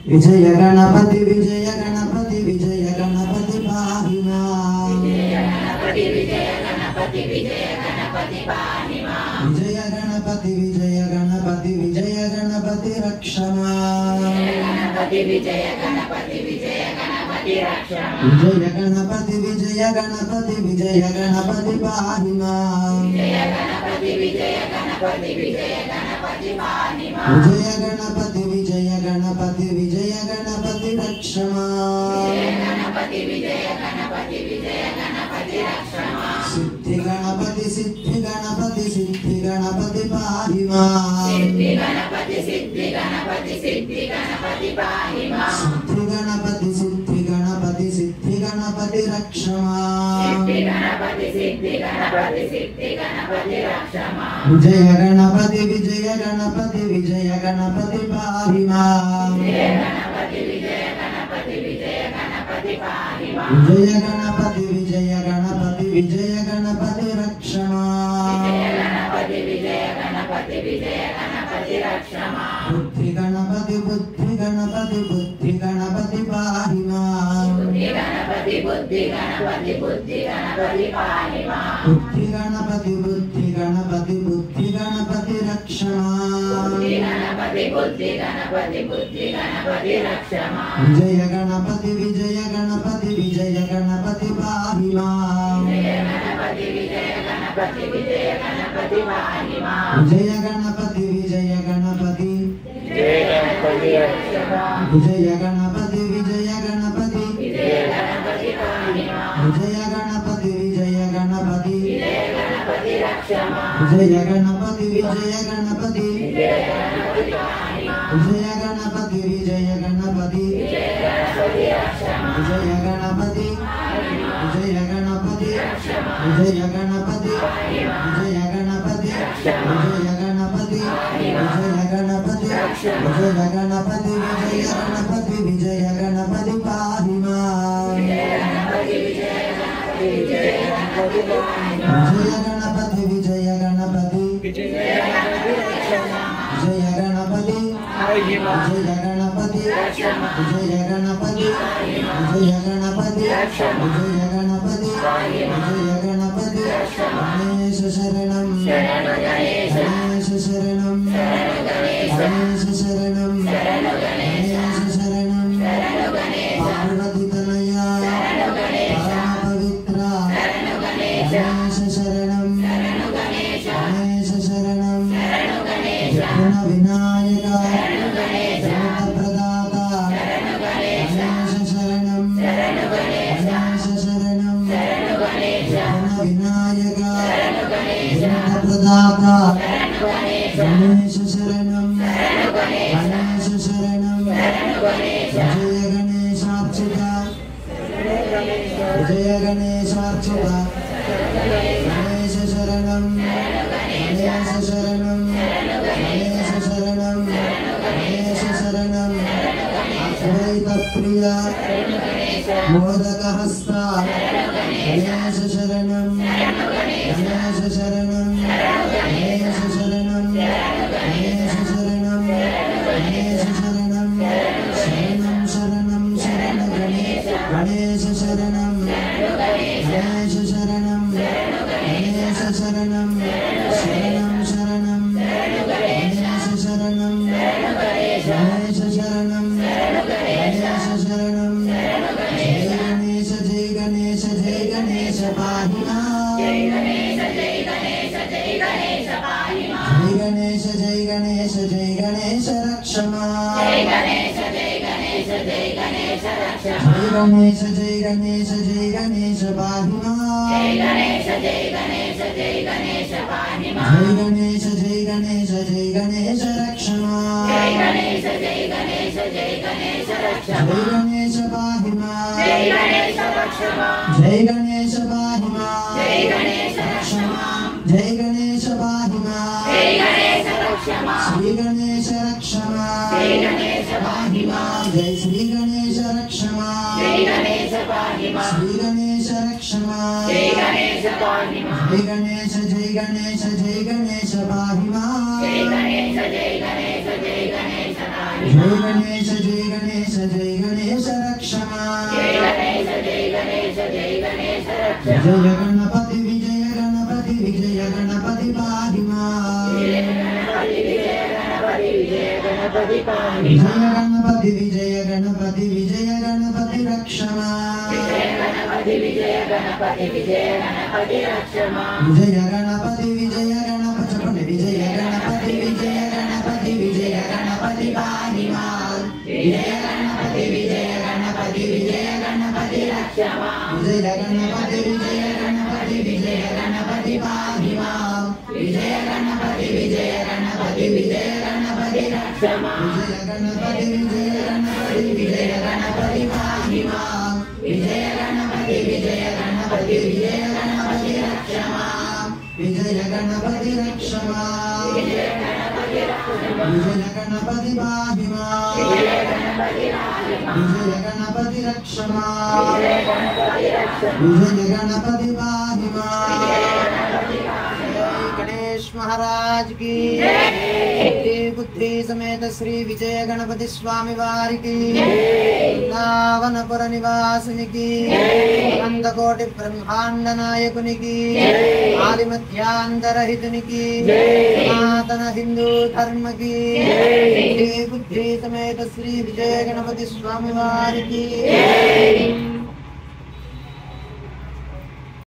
विजय गणपति विजय गणपति विजय गणपति पाहि मां विजय गणपति विजय गणपति विजय गणपति पाहि मां विजय गणपति विजय गणपति विजय गणपति रक्ष मां विजय गणपति विजय गणपति विजय गणपति रक्ष मां विजय गणपति विजय गणपति विजय गणपति पाहि मां विजय गणपति विजय गणपति विजय गणपति पाहि मां विजय गणपति विजय गणपति विजय गणपति रक्ष मां विजय गणपति विजय गणपति विजय गणपति रक्ष मां सिद्धि गणपति पाहि मां सिद्धि गणपति पाहि मां सिद्धि गणपति रक्ष मां सिद्धि गणपति रक्ष मां विजय गणपति विजय गणपति विजय गणपति पाहि मां विजय गणपति विजय गणपति विजय गणपति पाहि मां विजय गणपति विजय गणपति विजय गणपति रक्ष मां विजय गणपति विजय गणपति विजय गणपति रक्ष मां बुद्धि गणपति पाहि मां बुद्धि गणपति पाहि मां बुद्धि गणपति रक्ष मां बुद्धि गणपति रक्ष मां विजय गणपति विजय गणपति विजय गणपति पाहि मां विजय गणपति विजय गणपति विजय गणपति पाहि मां विजय गणपति विजय गणपति विजय गणपति विजय गणपति विजय गणपति पाहि मां विजय गणपति विजय गणपति विजय गणपति रक्ष मां विजय गणपति विजय गणपति विजय गणपति पाहि मां विजय गणपति विजय गणपति विजय गणपति रक्ष मां विजय गणपति विजय गणपति रक्ष मां विजय गणपति विजय गणपति विजय गणपति विजय गणपति विजय गणपति विजय गणपति विजय गणपति पाहि मां विजय गणपति विजय गणपति विजय गणपति पाहि मां विजय गणपति विजय गणपति विजय गणपति विजय गणपति विजय गणपति विजय गणपति विजय गणपति विजय गणपति गणेश शरणं गणेश शरणं गणेश शरणं गणेश शरणं पार्वती तनया परम पवित्रा गणेश शरणं गणेश शरणं विघ्न विनायक प्रदाता गणेश शरणं गणेश शरणं विघ्न विनायक प्रदाता गणेश शरणं गणेश शरणं विजय गणेशाच्युता विजय गणेशाच्युता गणेश शरणं गणेश शरणं गणेश शरणं गणेश शरणं अद्वैत प्रिय मोदकहस्ता गणेश शरणं गणेश शरणं गणेश शरणं गणेश शरणं गणेश शरणं शरणं शरणं शरण गणेश शरणं गणेश शरणं गणेश शरणं शरणं शरणं गणेश शरणं गणेश शरणं गणेश शरणं जय गणेश पाहि मां जय गणेश रक्ष मां जय गणेश पाहि मां जय गणेश पाहि मां जय गणेश रक्ष मां जय गणेश पाहि मां जय गणेश रक्ष मां जय गणेश पाहि मां जय गणेश रक्ष मां जय गणेश पाहि मां जय गणेश रक्ष मां श्री गणेश रक्ष मां जय गणेश पाहि मां जय श्री गणेश रक्ष मां जय गणेश पाहि मां श्री गणेश रक्ष मां जय गणेश पाहि मां जय गणेश पाहि मां जय गणेश पाहि मां जय गणेश विजय गणपति विजय गणपति विजय गणपति पाहि मां विजय गणपति विजय गणपति विजय गणपति रक्ष मां विजय गणपति विजय गणपति विजय गणपति चपन विजय गणपति पाहि मां विजय गणपति विजय गणपति रक्ष मां विजय गणपति विजय गणपति पाहि मां विजय गणपति विजय गणपति रक्ष मां विजय गणपति विजय गणपति पाहि मां विजय गणपति विजय गणपति रक्ष मां विजय गणपति रक्ष मां विजय गणपति पाहि मां विजय गणपति रक्ष मां विजय गणपति पाहि मां। गणेश महाराज की बुद्धि समेत श्री विजय गणपति स्वामी वारी की वृंदावनपुर निवासिनी की अनंत कोटि ब्रह्मांड नायकुनि की आदि मध्यांतर हितुनि की सनातन हिंदू धर्म की बुद्धि समेत श्री विजय गणपति स्वामी वारी की।